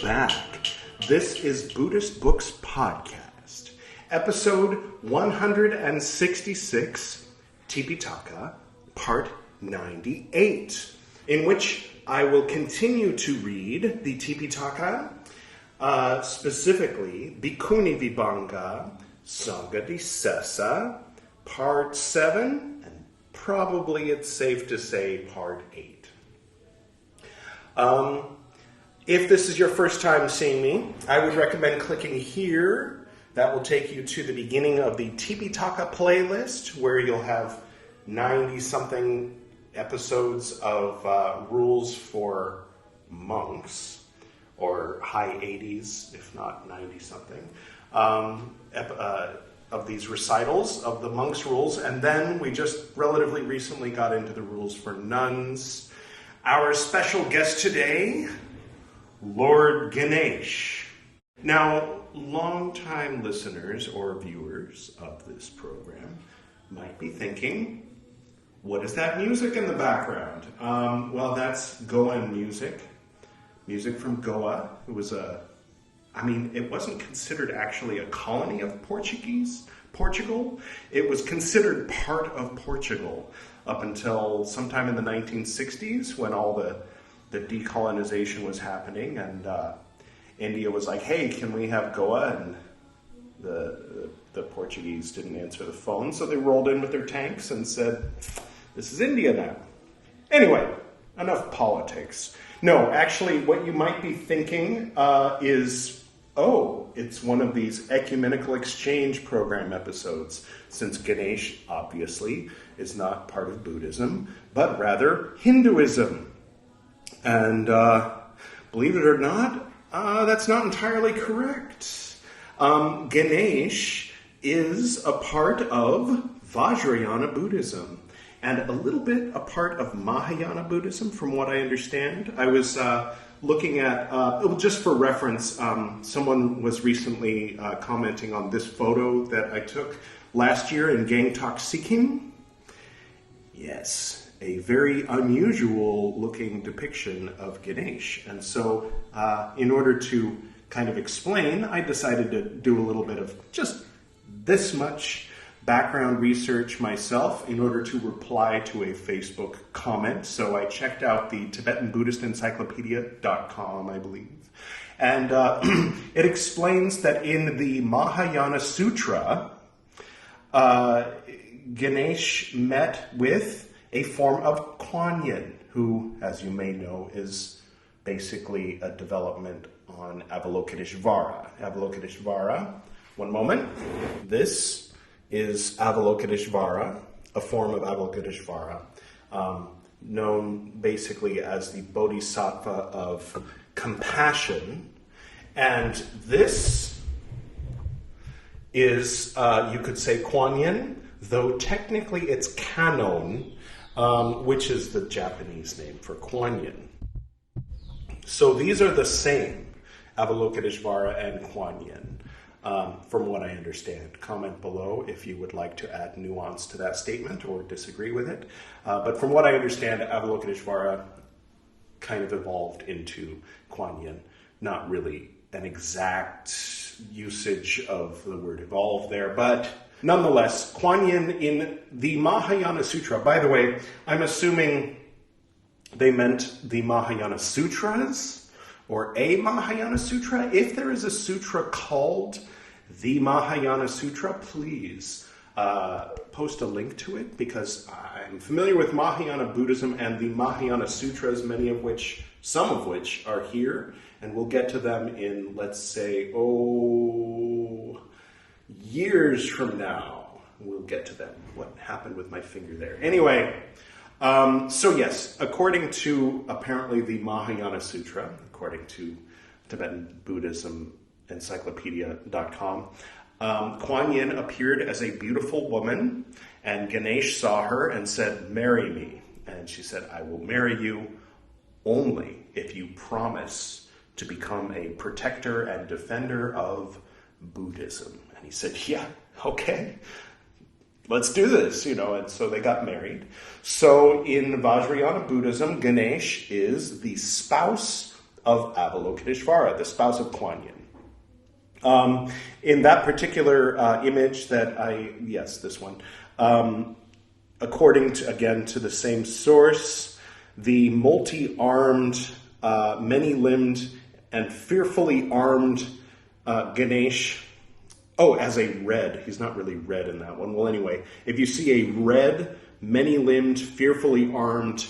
back. This is Buddhist Books Podcast, episode 166, Tipiṭaka, part 98, in which I will continue to read the Tipiṭaka, specifically Bhikkhunivibhaṅga, Saṅghàdisesa, part 7, and probably it's safe to say part 8. If this is your first time seeing me, I would recommend clicking here. That will take you to the beginning of the Tipiṭaka playlist, where you'll have 90-something episodes of rules for monks, or high 80s, if not 90-something, of these recitals of the monks' rules. And then we just relatively recently got into the rules for nuns. Our special guest today, Lord Ganesh. Now, longtime listeners or viewers of this program might be thinking, what is that music in the background? Well, that's Goan music from Goa. It was it wasn't considered actually a colony of Portugal. It was considered part of Portugal up until sometime in the 1960s, when all the decolonization was happening, and India was like, hey, can we have Goa? And the Portuguese didn't answer the phone, so they rolled in with their tanks and said, this is India now. Anyway, enough politics. No, actually, what you might be thinking is, it's one of these ecumenical exchange program episodes, since Ganesh, obviously, is not part of Buddhism, but rather Hinduism. And believe it or not, that's not entirely correct. Ganesh is a part of Vajrayana Buddhism, and a little bit a part of Mahayana Buddhism, from what I understand. I was looking at, just for reference, someone was recently commenting on this photo that I took last year in Gangtok, Sikkim. Yes, a very unusual looking depiction of Ganesh. And so in order to kind of explain, I decided to do a little bit of just this much background research myself in order to reply to a Facebook comment. So I checked out the Tibetan Buddhist Encyclopedia.com, I believe. And it explains that in the Mahayana Sutra, Ganesh met with a form of Kuan Yin, who, as you may know, is basically a development on Avalokiteshvara. Avalokiteshvara, one moment. This is Avalokiteshvara, a form of Avalokiteshvara, known basically as the Bodhisattva of compassion. And this is, you could say, Kuan Yin, though technically it's Kanon, which is the Japanese name for Kuan Yin. So these are the same, Avalokiteshvara and Kuan Yin, from what I understand. Comment below if you would like to add nuance to that statement or disagree with it. But from what I understand, Avalokiteshvara kind of evolved into Kuan Yin. Not really an exact usage of the word evolve there, but nonetheless, Kuan Yin in the Mahayana Sutra. By the way, I'm assuming they meant the Mahayana Sutras or a Mahayana Sutra. If there is a sutra called the Mahayana Sutra, please post a link to it, because I'm familiar with Mahayana Buddhism and the Mahayana Sutras, some of which are here, and we'll get to them in, let's say, years from now. We'll get to them. What happened with my finger there? Anyway, so yes, according to apparently the Mahayana Sutra, according to Tibetan Buddhism Encyclopedia.com, Kuan Yin appeared as a beautiful woman, and Ganesh saw her and said, "Marry me." And she said, "I will marry you only if you promise to become a protector and defender of Buddhism." And he said, "Yeah, okay, let's do this," and so they got married. So in Vajrayana Buddhism, Ganesh is the spouse of Avalokiteshvara, the spouse of Kuan Yin. In that particular image this one, according to, again, to the same source, the multi-armed, many-limbed, and fearfully armed Ganesh, as a red. He's not really red in that one. Well, anyway, if you see a red, many-limbed, fearfully armed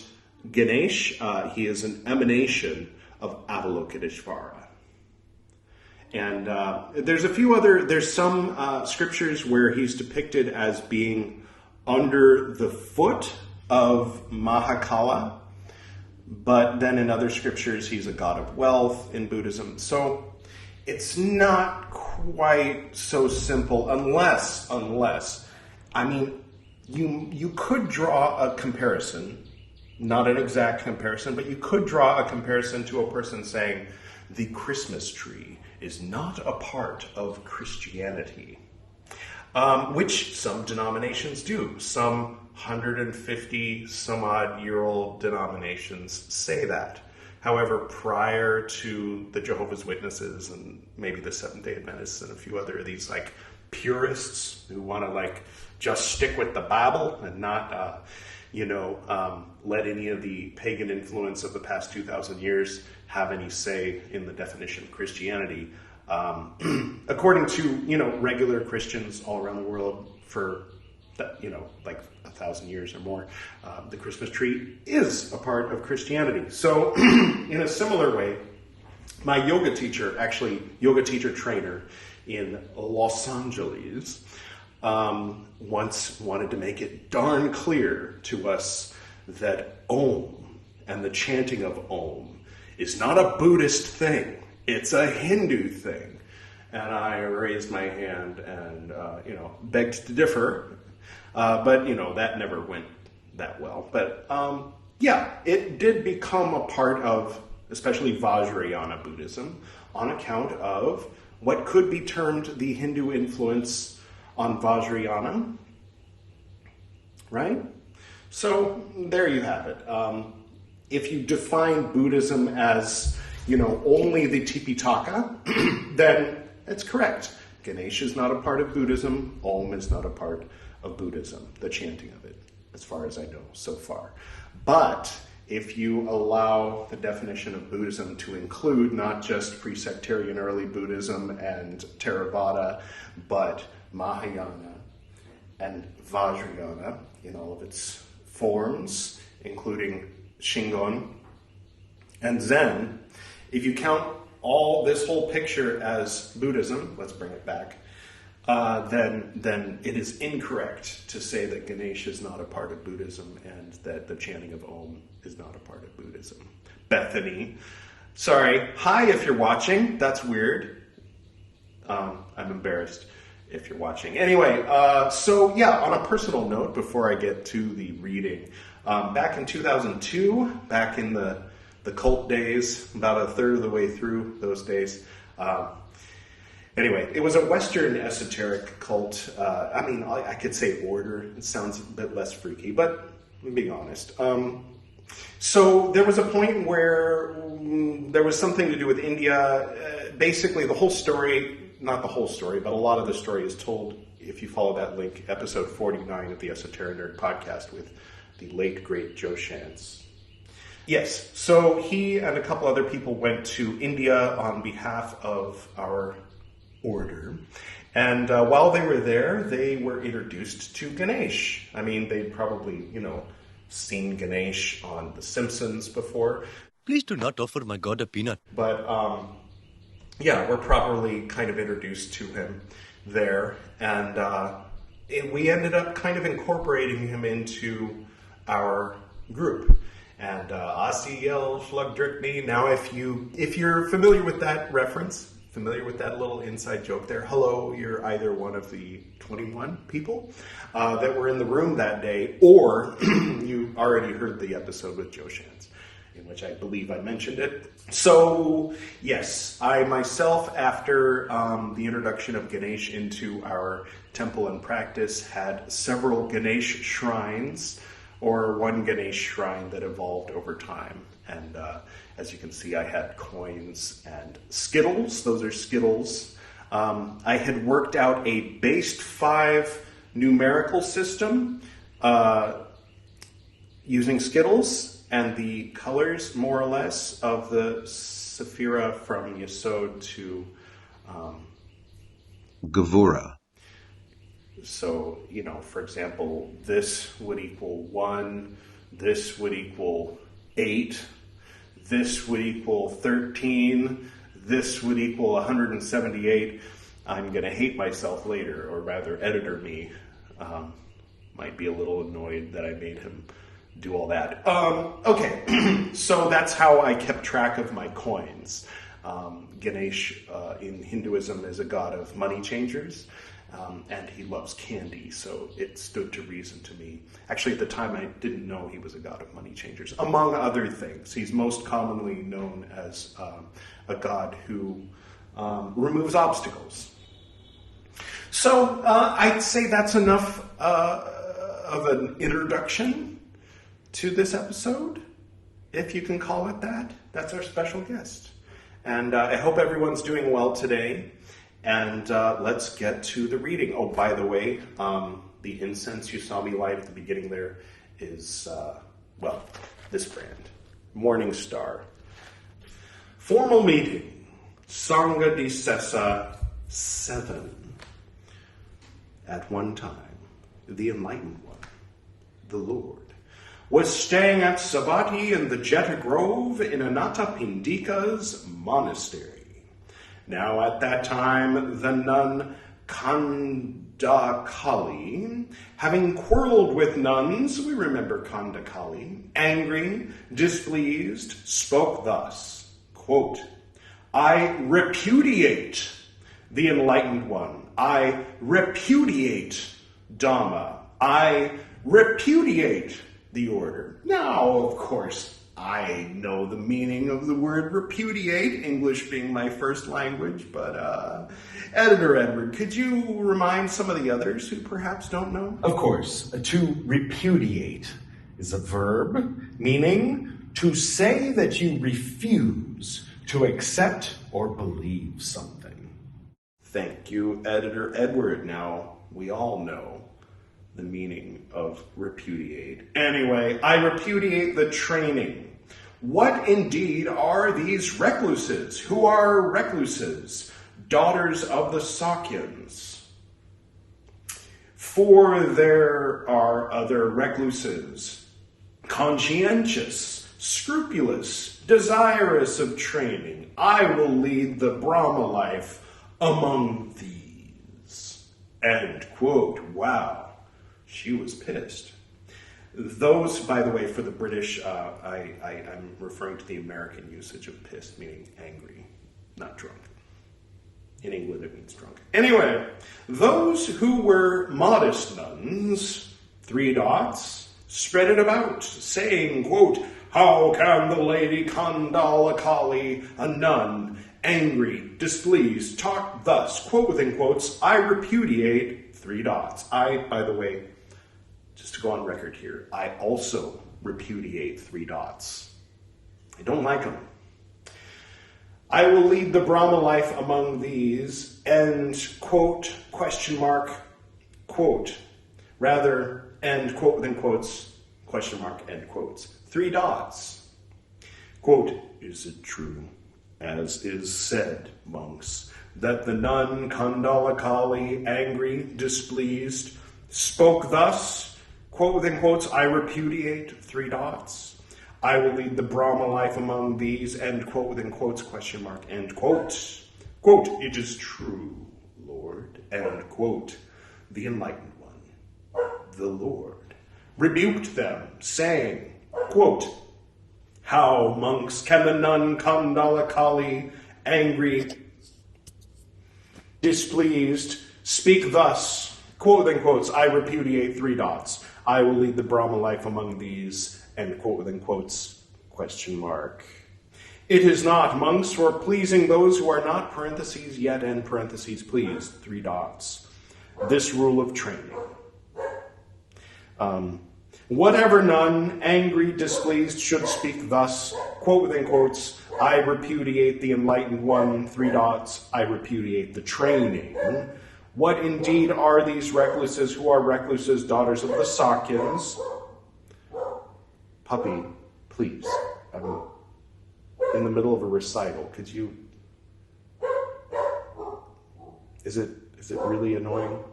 Ganesh, he is an emanation of Avalokiteshvara. And there's some scriptures where he's depicted as being under the foot of Mahakala, but then in other scriptures he's a god of wealth in Buddhism. So it's not quite so simple unless, I mean, you could draw a comparison, not an exact comparison, but you could draw a comparison to a person saying the Christmas tree is not a part of Christianity, which some denominations do. Some 150 some odd year old denominations say that. However, prior to the Jehovah's Witnesses and maybe the Seventh-day Adventists and a few other of these like purists who want to just stick with the Bible and not let any of the pagan influence of the past 2,000 years have any say in the definition of Christianity. According to, regular Christians all around the world for, 1,000 years or more, the Christmas tree is a part of Christianity. So in a similar way, my yoga teacher trainer in Los Angeles, once wanted to make it darn clear to us that Om and the chanting of Om is not a Buddhist thing. It's a Hindu thing. And I raised my hand and, begged to differ. But that never went that well. But, it did become a part of, especially Vajrayana Buddhism, on account of what could be termed the Hindu influence on Vajrayana. Right? So, there you have it. If you define Buddhism as, only the Tipiṭaka, then it's correct. Ganesh is not a part of Buddhism. Om is not a part of Buddhism, the chanting of it, as far as I know so far. But if you allow the definition of Buddhism to include not just pre-sectarian early Buddhism and Theravada, but Mahayana and Vajrayana in all of its forms, including Shingon and Zen, if you count this whole picture as Buddhism, let's bring it back, then it is incorrect to say that Ganesh is not a part of Buddhism and that the chanting of Om is not a part of Buddhism. Bethany, sorry, hi if you're watching, that's weird. I'm embarrassed if you're watching. Anyway, on a personal note, before I get to the reading, back in 2002, back in the cult days, about a third of the way through those days, anyway, it was a Western esoteric cult. I could say order. It sounds a bit less freaky, but I'm being honest. So there was a point where there was something to do with India. Basically, the whole story, not the whole story, but a lot of the story is told, if you follow that link, episode 49 of the Esoteric Nerd podcast with the late, great Joe Shantz. Yes, so he and a couple other people went to India on behalf of our order. And while they were there, they were introduced to Ganesh. I mean, they'd probably, seen Ganesh on The Simpsons before. Please do not offer my God a peanut. But, we're properly kind of introduced to him there. And we ended up kind of incorporating him into our group. And Asiel Schlugdrickney. Now, if you're familiar with that reference, familiar with that little inside joke there, hello, you're either one of the 21 people that were in the room that day, or you already heard the episode with Joe Shantz, in which I believe I mentioned it. So, yes, I myself, after the introduction of Ganesh into our temple and practice, had several Ganesh shrines, or one Ganesh shrine that evolved over time. And As you can see, I had coins and Skittles. Those are Skittles. I had worked out a based 5 numerical system using Skittles, and the colors, more or less, of the Sephira from Yesod to Gevura. So, for example, this would equal 1, this would equal 8, this would equal 13, this would equal 178. I'm going to hate myself later, or rather, editor me might be a little annoyed that I made him do all that. Okay, so that's how I kept track of my coins. Ganesh in Hinduism is a god of money changers. And he loves candy, so it stood to reason to me. Actually, at the time, I didn't know he was a god of money changers, among other things. He's most commonly known as a god who removes obstacles. So I'd say that's enough of an introduction to this episode, if you can call it that. That's our special guest. And I hope everyone's doing well today. And let's get to the reading. Oh, by the way, the incense you saw me light at the beginning there is, this brand, Morning Star. Formal meeting, Saṅghàdisesa 7. At one time, the Enlightened One, the Lord, was staying at Savatthi in the Jeta Grove in Anathapindika's monastery. Now at that time, the nun Khandakali, having quarreled with nuns, we remember Khandakali, angry, displeased, spoke thus, quote, I repudiate the Enlightened One. I repudiate Dhamma. I repudiate the order. Now, of course, I know the meaning of the word repudiate, English being my first language, but Editor Edward, could you remind some of the others who perhaps don't know? Of course. To repudiate is a verb meaning to say that you refuse to accept or believe something. Thank you, Editor Edward. Now, we all know the meaning of repudiate. Anyway, I repudiate the training. What indeed are these recluses? Who are recluses? Daughters of the Sakyans. For there are other recluses, conscientious, scrupulous, desirous of training. I will lead the Brahma life among these. End quote. Wow. She was pissed. Those, by the way, for the British, I'm referring to the American usage of pissed, meaning angry, not drunk. In England, it means drunk. Anyway, those who were modest nuns, 3 dots, spread it about, saying, quote, how can the lady Khandalakali, a nun, angry, displeased, talk thus, quote within quotes, I repudiate, 3 dots. I, by the way, just to go on record here, I also repudiate 3 dots. I don't like them. I will lead the Brahma life among these, end quote, question mark, quote. Rather, end quote within quotes, question mark, end quotes. 3 dots. Quote, is it true, as is said, monks, that the nun Khandalakali, angry, displeased, spoke thus, quote within quotes, I repudiate, 3 dots. I will lead the Brahma life among these, end quote within quotes, question mark, end quote. Quote, it is true, Lord, end quote. The Enlightened One, the Lord, rebuked them, saying, quote, how, monks, can the nun Khandalakali, angry, displeased, speak thus, quote within quotes, I repudiate, 3 dots. I will lead the Brahma life among these, end quote within quotes, question mark. It is not, monks, for pleasing those who are not, parentheses, yet, end parentheses, pleased, 3 dots. This rule of training. Whatever nun, angry, displeased, should speak thus, quote within quotes, I repudiate the enlightened one, three dots, I repudiate the training. What indeed are these recluses who are recluses, daughters of the Sakyans? Puppy, please. I'm in the middle of a recital. Could you... Is it really annoying?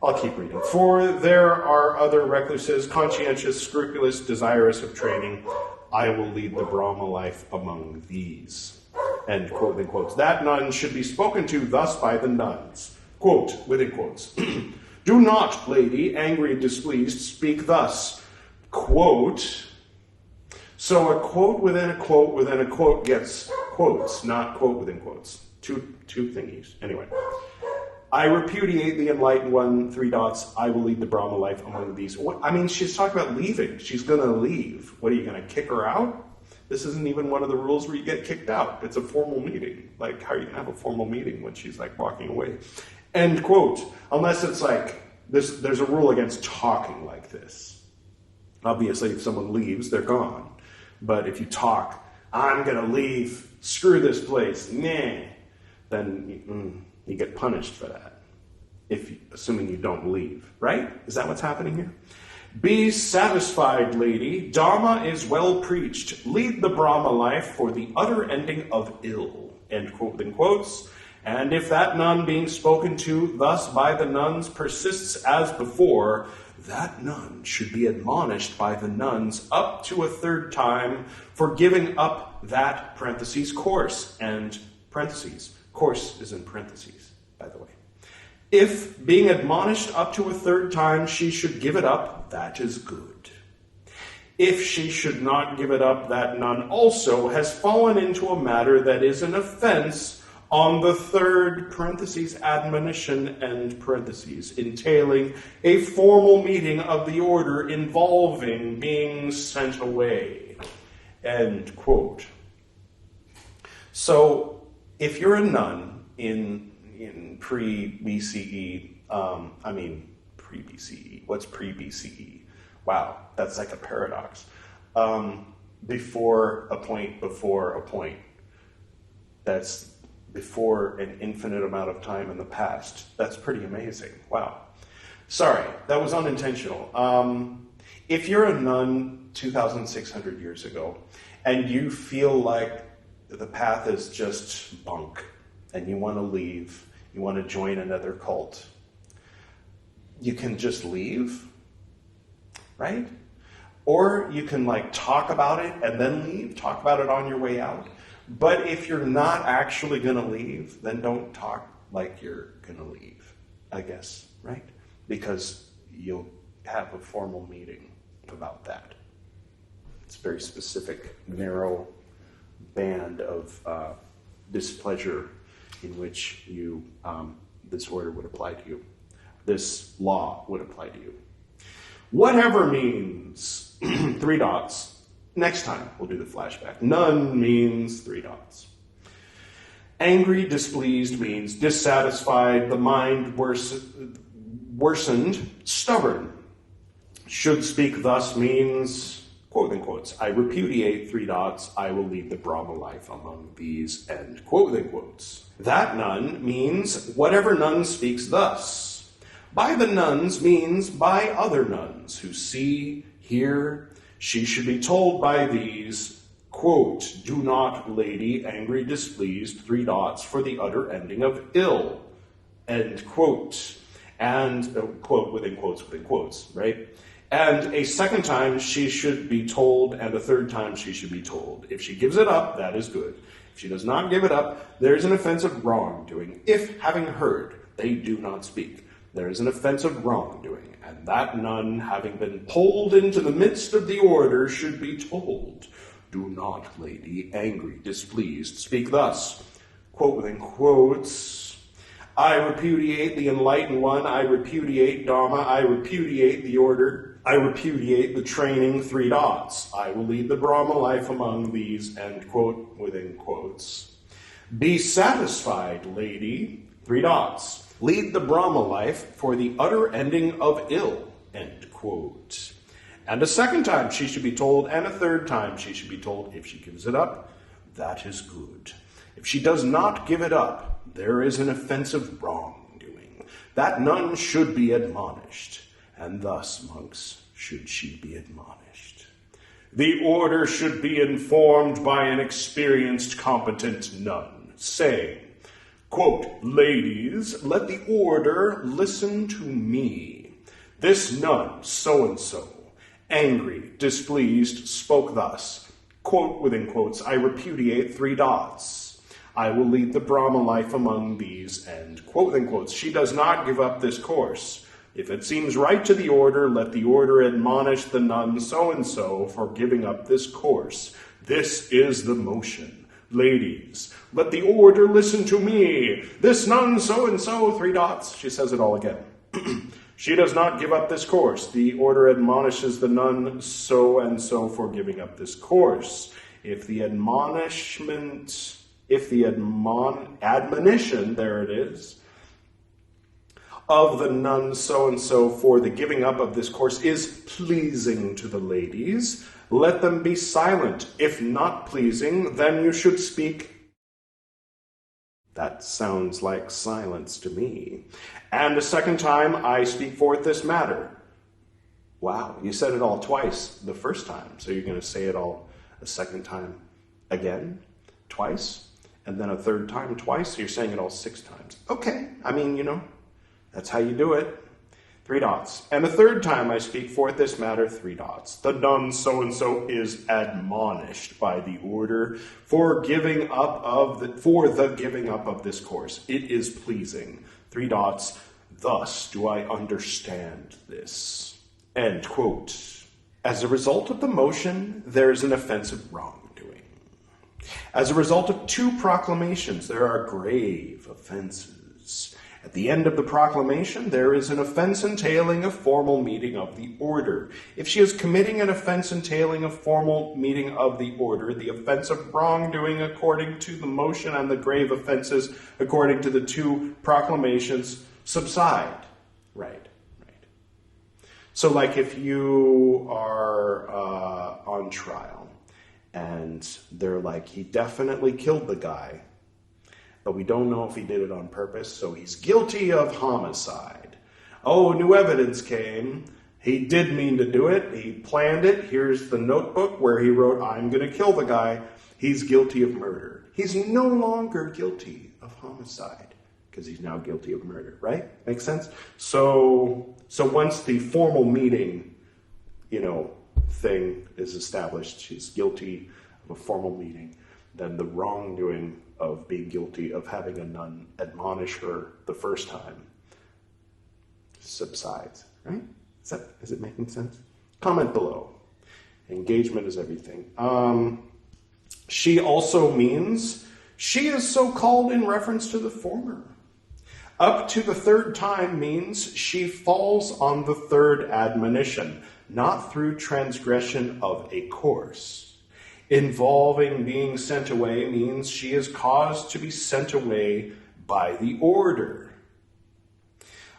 I'll keep reading. For there are other recluses, conscientious, scrupulous, desirous of training. I will lead the Brahma life among these. End quote, within quotes. That nun should be spoken to thus by the nuns. Quote, within quotes. Do not, lady, angry and displeased, speak thus. Quote. So a quote within a quote within a quote gets quotes, not quote within quotes. Two thingies. Anyway. I repudiate the enlightened one, three dots, I will lead the Brahma life among these. What, I mean, she's talking about leaving. She's going to leave. What, are you going to kick her out? This isn't even one of the rules where you get kicked out. It's a formal meeting. Like, how are you going to have a formal meeting when she's, like, walking away? End quote. Unless it's like, there's a rule against talking like this. Obviously, if someone leaves, they're gone. But if you talk, I'm going to leave, screw this place, nah, then you get punished for that, assuming you don't leave, right? Is that what's happening here? Be satisfied, lady. Dharma is well preached. Lead the Brahma life for the utter ending of ill. End quote, in quotes. And if that nun being spoken to thus by the nuns persists as before, that nun should be admonished by the nuns up to a third time for giving up that parentheses course. And parentheses. Course is in parentheses, by the way. If, being admonished up to a third time, she should give it up, that is good. If she should not give it up, that nun also has fallen into a matter that is an offense on the third parentheses admonition end parentheses, entailing a formal meeting of the order involving being sent away. End quote. So, if you're a nun in pre-BCE, pre-BCE, what's pre-BCE? Wow, that's like a paradox. Before a point. That's before an infinite amount of time in the past. That's pretty amazing. Wow. Sorry, that was unintentional. If you're a nun 2,600 years ago, and you feel like the path is just bunk, and you want to leave, you want to join another cult, you can just leave, right? Or you can talk about it and then leave, talk about it on your way out. But if you're not actually going to leave, then don't talk like you're going to leave, I guess, right? Because you'll have a formal meeting about that. It's a very specific, narrow band of displeasure in which this order would apply to you. This law would apply to you. Whatever means three dots. Next time we'll do the flashback. None means three dots. Angry, displeased means dissatisfied, the mind worsened, stubborn. Should speak thus means, quote in quotes, I repudiate three dots, I will lead the Brahma life among these, end quote in quotes. That nun means whatever nun speaks thus. By the nuns means by other nuns who see, hear. She should be told by these, quote, do not, lady, angry, displeased, three dots for the utter ending of ill, end quote. And, quote within quotes, right? And a second time she should be told, and a third time she should be told. If she gives it up, that is good. If she does not give it up, there is an offense of wrongdoing. If, having heard, they do not speak, there is an offense of wrongdoing, and that nun, having been pulled into the midst of the order, should be told, do not, lady, angry, displeased, speak thus, quote within quotes, I repudiate the enlightened one, I repudiate Dharma, I repudiate the order, I repudiate the training, three dots, I will lead the Brahma life among these, end quote within quotes. Be satisfied, lady, three dots, lead the Brahma life for the utter ending of ill, end quote. And a second time she should be told, and a third time she should be told. If she gives it up, that is good. If she does not give it up, there is an offensive wrongdoing. That nun should be admonished, and thus, monks, should she be admonished. The order should be informed by an experienced, competent nun, saying, quote, ladies, let the order listen to me. This nun, so-and-so, angry, displeased, spoke thus. Quote, within quotes, I repudiate 3 dots. I will lead the Brahma life among these, and, quote, within quotes, she does not give up this course. If it seems right to the order, let the order admonish the nun so-and-so for giving up this course. This is the motion. Ladies, let the order listen to me. This nun so-and-so, 3 dots. She says it all again. She does not give up this course. The order admonishes the nun so-and-so for giving up this course. If the admonition, there it is, of the nun so-and-so for the giving up of this course is pleasing to the ladies, let them be silent. If not pleasing, then you should speak. That sounds like silence to me. And a second time I speak forth this matter. Wow, you said it all twice the first time, so you're going to say it all a second time again, twice, and then a third time twice, so you're saying it all 6 times. Okay, I mean, that's how you do it. 3 dots. And the third time I speak forth this matter, 3 dots. The nun so-and-so is admonished by the order for the giving up of this course. It is pleasing. 3 dots. Thus do I understand this. End quote. As a result of the motion, there is an offensive wrongdoing. As a result of 2 proclamations, there are grave offenses. At the end of the proclamation, there is an offense entailing a formal meeting of the order. If she is committing an offense entailing a formal meeting of the order, the offense of wrongdoing according to the motion and the grave offenses according to the 2 proclamations subside. Right. So like if you are on trial and they're like, he definitely killed the guy, but we don't know if he did it on purpose, so he's guilty of homicide. Oh, new evidence came. He did mean to do it. He planned it. Here's the notebook where he wrote, I'm going to kill the guy. He's guilty of murder. He's no longer guilty of homicide because he's now guilty of murder, right? Makes sense? So once the formal meeting, thing is established, she's guilty of a formal meeting, then the wrongdoing of being guilty of having a nun admonish her the first time subsides, right? Is it making sense? Comment below. Engagement is everything. She also means she is so called in reference to the former. Up to the 3rd time means she falls on the 3rd admonition, not through transgression of a course. Involving being sent away means she is caused to be sent away by the order.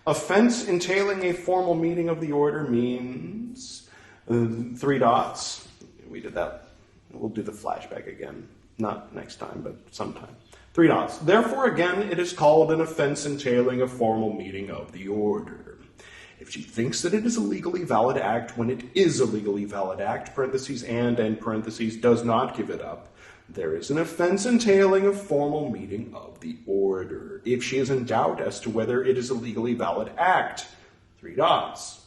Offense entailing a formal meeting of the order means 3 dots. We did that. We'll do the flashback again. Not next time, but sometime. 3 dots. Therefore, again, it is called an offense entailing a formal meeting of the order. If she thinks that it is a legally valid act when it is a legally valid act, parentheses, and end parentheses, does not give it up, there is an offense entailing a formal meeting of the order. If she is in doubt as to whether it is a legally valid act, 3 dots.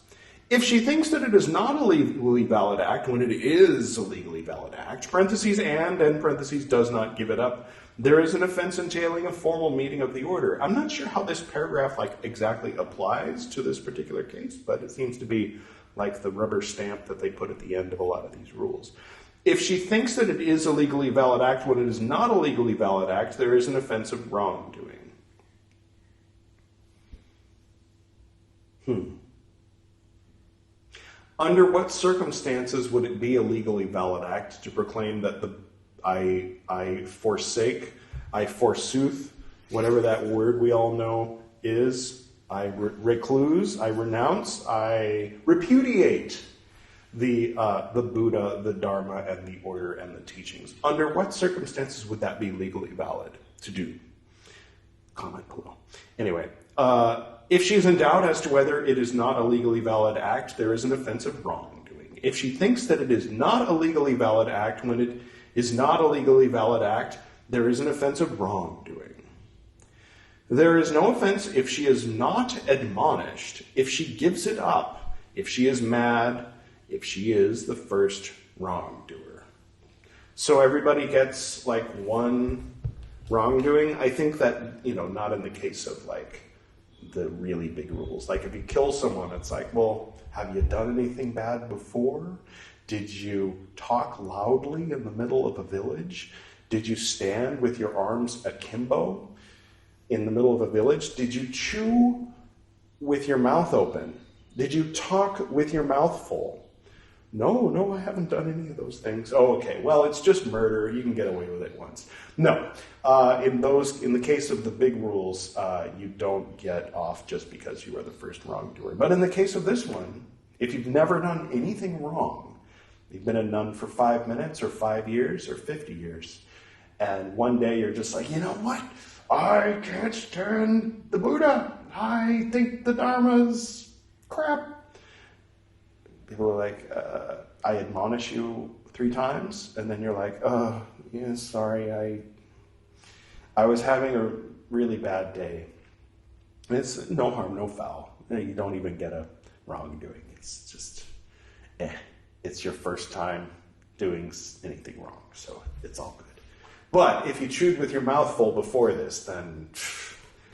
If she thinks that it is not a legally valid act when it is a legally valid act, parentheses, and end parentheses, does not give it up, there is an offense entailing a formal meeting of the order. I'm not sure how this paragraph exactly applies to this particular case, but it seems to be like the rubber stamp that they put at the end of a lot of these rules. If she thinks that it is a legally valid act when it is not a legally valid act, there is an offense of wrongdoing. Under what circumstances would it be a legally valid act to proclaim that I forsooth, whatever that word we all know is, I recluse, I renounce, I repudiate the Buddha, the Dharma, and the order and the teachings. Under what circumstances would that be legally valid to do? Comment below. Anyway, if she's in doubt as to whether it is not a legally valid act, there is an offense of wrongdoing. If she thinks that it is not a legally valid act when it is not a legally valid act, there is an offense of wrongdoing. There is no offense if she is not admonished, if she gives it up, if she is mad, if she is the first wrongdoer. So everybody gets like one wrongdoing. I think that, not in the case of like the really big rules. Like if you kill someone, it's like, well, have you done anything bad before? Did you talk loudly in the middle of a village? Did you stand with your arms akimbo in the middle of a village? Did you chew with your mouth open? Did you talk with your mouth full? No, I haven't done any of those things. Oh, okay, well, it's just murder. You can get away with it once. No, in the case of the big rules, you don't get off just because you are the first wrongdoer. But in the case of this one, if you've never done anything wrong, you've been a nun for 5 minutes or 5 years or 50 years, and one day you're just like, you know what? I can't stand the Buddha. I think the Dharma's crap. People are like, I admonish you 3 times, and then you're like, oh, yeah, sorry, I was having a really bad day. And it's no harm, no foul. You don't even get a wrongdoing. It's just, it's your first time doing anything wrong, so it's all good. But if you chewed with your mouth full before this, then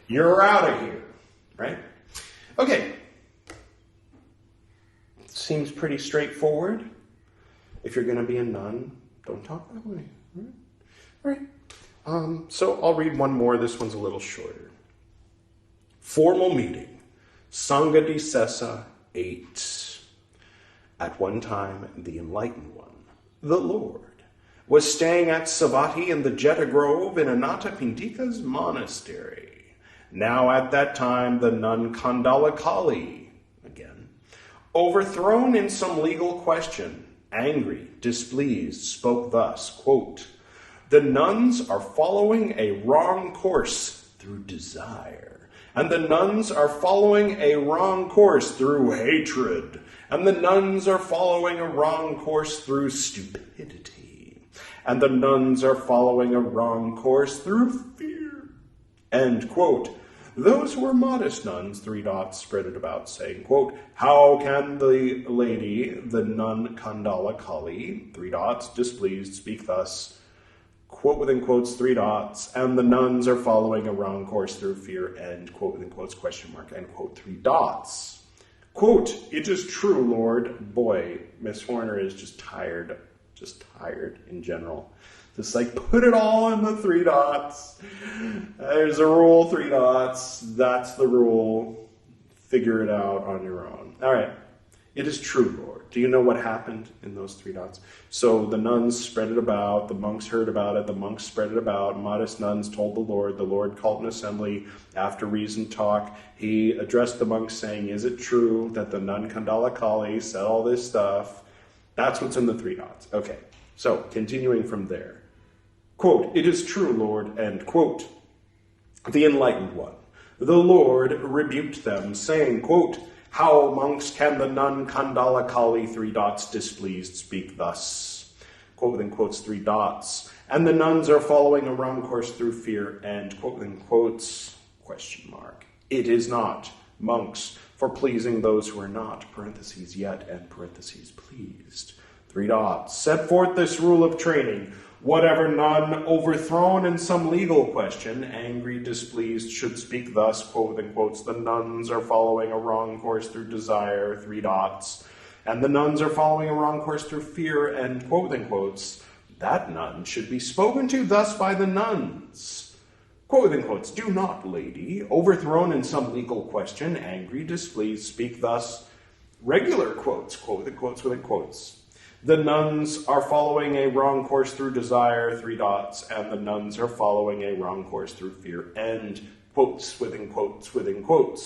you're out of here, right? Okay. Seems pretty straightforward. If you're going to be a nun, don't talk that way. All right. So I'll read one more. This one's a little shorter. Formal meeting. Saṅghàdisesa 8. At one time, the enlightened one, the Lord, was staying at Savatthi in the Jeta Grove in Anathapindika's monastery. Now at that time, the nun Khandalakali, again, overthrown in some legal question, angry, displeased, spoke thus, quote, "The nuns are following a wrong course through desire, and the nuns are following a wrong course through hatred, and the nuns are following a wrong course through stupidity, and the nuns are following a wrong course through fear." End quote. Those who were modest nuns, 3 dots, spread it about, saying, quote, "How can the lady, the nun Khandalakali, 3 dots, displeased, speak thus?" Quote within quotes, 3 dots, and the nuns are following a wrong course through fear, end quote within quotes, question mark, end quote, 3 dots. Quote, "It is true, Lord." Boy, Miss Horner is just tired in general. Just like, put it all in the 3 dots. There's a rule, 3 dots. That's the rule. Figure it out on your own. All right. It is true, Lord. Do you know what happened in those 3 dots? So the nuns spread it about. The monks heard about it. The monks spread it about. Modest nuns told the Lord. The Lord called an assembly. After reasoned talk, he addressed the monks saying, "Is it true that the nun Khandalakali said all this stuff?" That's what's in the 3 dots. Okay. So continuing from there. Quote, "It is true, Lord," end quote. The enlightened one, the Lord, rebuked them, saying, quote, "How, monks, can the nun Khandalakali, 3 dots, displeased, speak thus?" Quote within quotes, 3 dots. "And the nuns are following a wrong course through fear," and quote within quotes, question mark. "It is not, monks, for pleasing those who are not, parentheses, yet, and parentheses, pleased." 3 dots. "Set forth this rule of training. Whatever nun overthrown in some legal question, angry, displeased, should speak thus," quote within quotes, "The nuns are following a wrong course through desire," 3 dots, "and the nuns are following a wrong course through fear," and quote within quotes, "That nun should be spoken to thus by the nuns." Quote within quotes, "Do not, lady, overthrown in some legal question, angry, displeased, speak thus," regular quotes, quote within quotes. "The nuns are following a wrong course through desire," 3 dots, "and the nuns are following a wrong course through fear," and quotes within quotes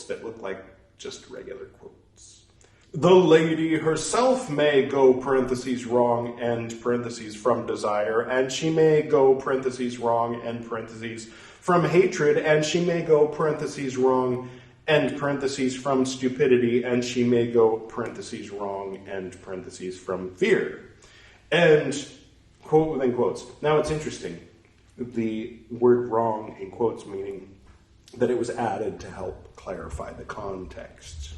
that look like just regular quotes. The lady herself may go, parentheses, wrong, end, parentheses, from desire, and she may go, parentheses, wrong, end, parentheses, from hatred, and she may go, parentheses, wrong, end, parentheses, from stupidity, and she may go, parentheses, wrong, end, parentheses, from fear. And quote within quotes. Now it's interesting. The word wrong in quotes meaning that it was added to help clarify the context.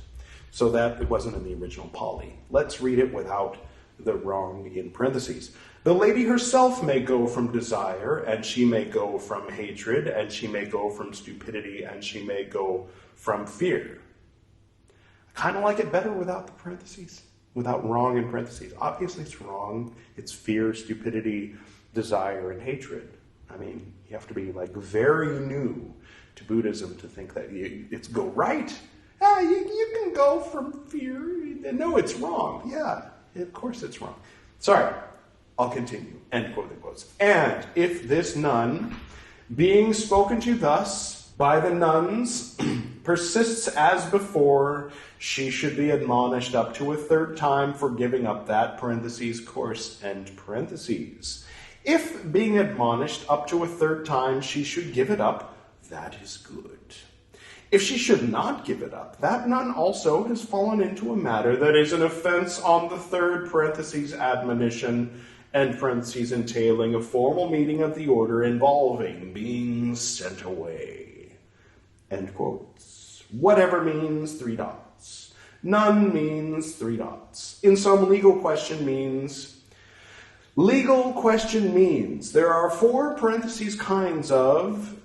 So that it wasn't in the original Pali. Let's read it without the wrong in parentheses. The lady herself may go from desire, and she may go from hatred, and she may go from stupidity, and she may go from fear. I kind of like it better without the parentheses, without wrong in parentheses. Obviously it's wrong. It's fear, stupidity, desire, and hatred. I mean, you have to be like very new to Buddhism to think that it's go right. You can go from fear. No, it's wrong. Yeah, of course it's wrong. Sorry, I'll continue. End quote, quotes. And if this nun, being spoken to thus by the nuns, persists as before, she should be admonished up to a third time for giving up that, parentheses, course, end parentheses. If being admonished up to a third time she should give it up, that is good. If she should not give it up, that nun also has fallen into a matter that is an offense on the third, parentheses, admonition, end parentheses, entailing a formal meeting of the order involving being sent away. End quotes. Whatever means three dots. None means three dots. In some legal question means there are four, parentheses, kinds of,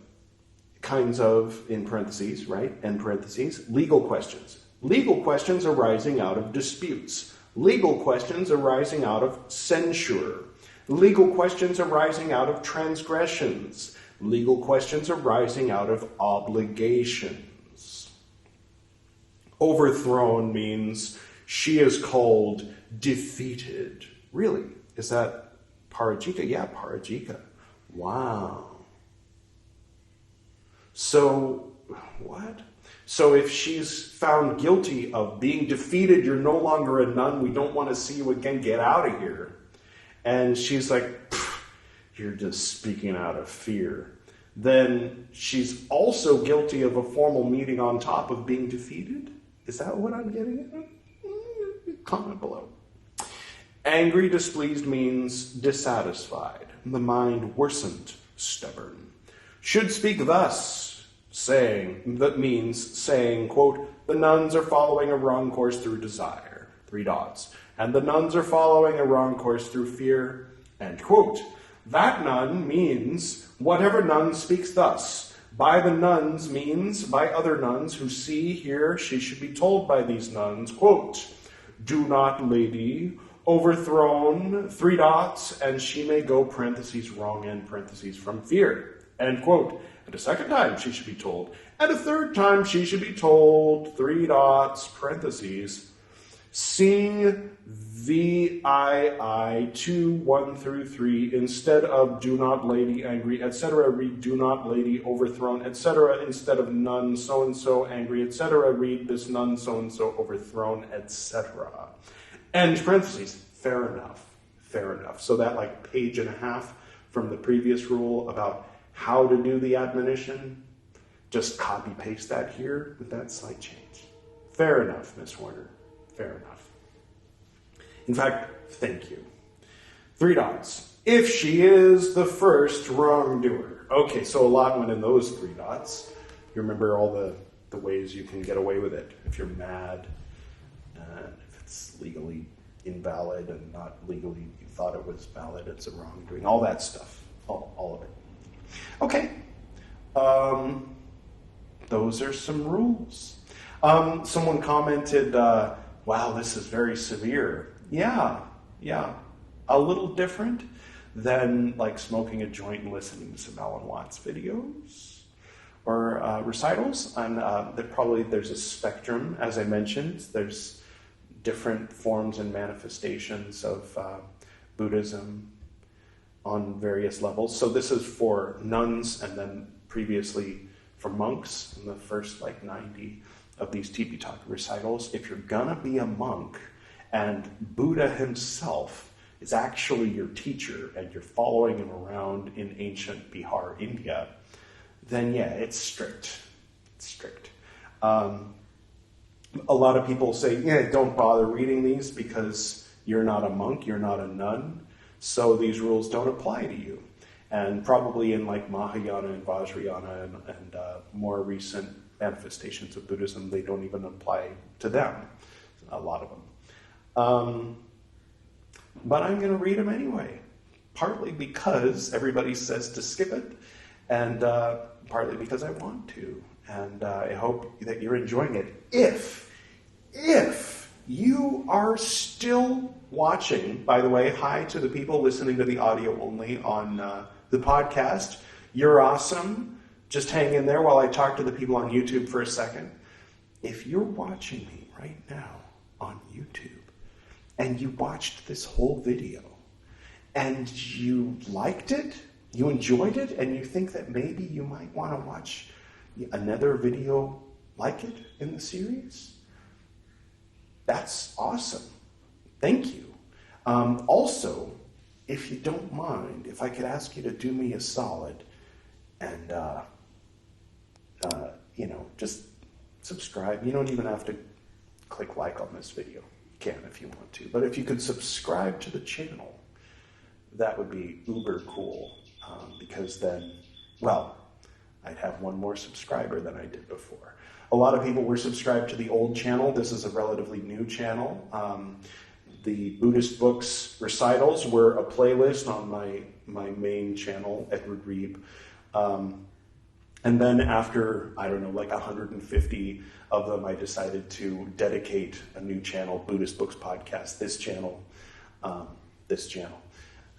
in parentheses, right, end parentheses, legal questions. Legal questions arising out of disputes. Legal questions arising out of censure. Legal questions arising out of transgressions. Legal questions arising out of obligations. Overthrown means she is called defeated. Really? Is that parajika? Yeah, parajika. Wow. So, what? So if she's found guilty of being defeated, you're no longer a nun, we don't want to see you again, get out of here. And she's like, you're just speaking out of fear. Then she's also guilty of a formal meeting on top of being defeated? Is that what I'm getting at? Comment below. Angry, displeased means dissatisfied. The mind worsened, stubborn. Should speak thus, saying, that means saying, quote, the nuns are following a wrong course through desire, three dots, and the nuns are following a wrong course through fear, end quote. That nun means whatever nun speaks thus. By the nuns means by other nuns who see, hear, she should be told by these nuns, quote, do not, lady, overthrown, three dots, and she may go, parentheses, wrong, end, parentheses, from fear, end quote. And a second time she should be told. And a third time she should be told, three dots, parentheses, see VII 2, 1 through 3, instead of do not lady angry, etc., read do not lady overthrown, etc., instead of nun so-and-so angry, etc., read this nun so-and-so overthrown, etc. End parentheses. Fair enough. Fair enough. So that like page and a half from the previous rule about how to do the admonition, just copy paste that here with that slight change. Fair enough, Miss Warner. Fair enough. In fact, thank you. Three dots. If she is the first wrongdoer. Okay, so a lot went in those three dots. You remember all the ways you can get away with it. If you're mad, if it's legally invalid and not legally, you thought it was valid, it's a wrongdoing. All that stuff. All of it. Okay. Those are some rules. Someone commented, wow, this is very severe. Yeah. A little different than like smoking a joint and listening to some Alan Watts videos or recitals. And there's a spectrum, as I mentioned. There's different forms and manifestations of Buddhism on various levels. So this is for nuns and then previously for monks in the first like 90 of these Tipiṭaka recitals, if you're gonna be a monk and Buddha himself is actually your teacher and you're following him around in ancient Bihar, India, then yeah, it's strict. It's strict. A lot of people say, yeah, don't bother reading these because you're not a monk, you're not a nun, so these rules don't apply to you. And probably in like Mahayana and Vajrayana and more recent manifestations of Buddhism, they don't even apply to them, a lot of them. But I'm going to read them anyway, partly because everybody says to skip it, and partly because I want to. And I hope that you're enjoying it. If you are still watching, by the way, hi to the people listening to the audio only on the podcast. You're awesome. Just hang in there while I talk to the people on YouTube for a second. If you're watching me right now on YouTube and you watched this whole video and you liked it, you enjoyed it, and you think that maybe you might want to watch another video like it in the series, that's awesome. Thank you. Also, if you don't mind, if I could ask you to do me a solid and, just subscribe. You don't even have to click like on this video. You can if you want to. But if you could subscribe to the channel, that would be uber cool. Because then, well, I'd have one more subscriber than I did before. A lot of people were subscribed to the old channel. This is a relatively new channel. The Buddhist books recitals were a playlist on my main channel, Edward Reeb. And then after, 150 of them, I decided to dedicate a new channel, Buddhist Books Podcast, this channel.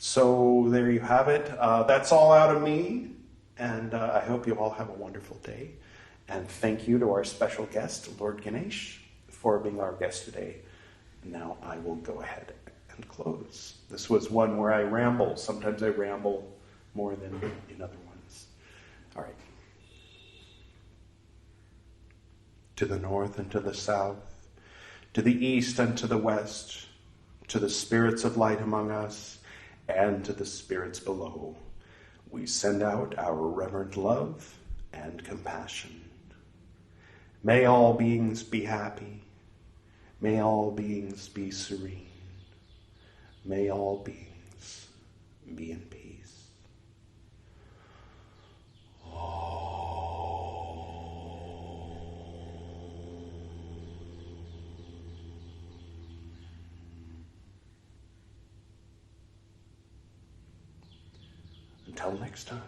So there you have it. That's all out of me. And I hope you all have a wonderful day. And thank you to our special guest, Lord Ganesh, for being our guest today. Now I will go ahead and close. This was one where I ramble. Sometimes I ramble more than in other ones. All right. To the north and to the south, to the east and to the west, to the spirits of light among us, and to the spirits below, we send out our reverent love and compassion. May all beings be happy. May all beings be serene. May all beings be in peace. Until next time.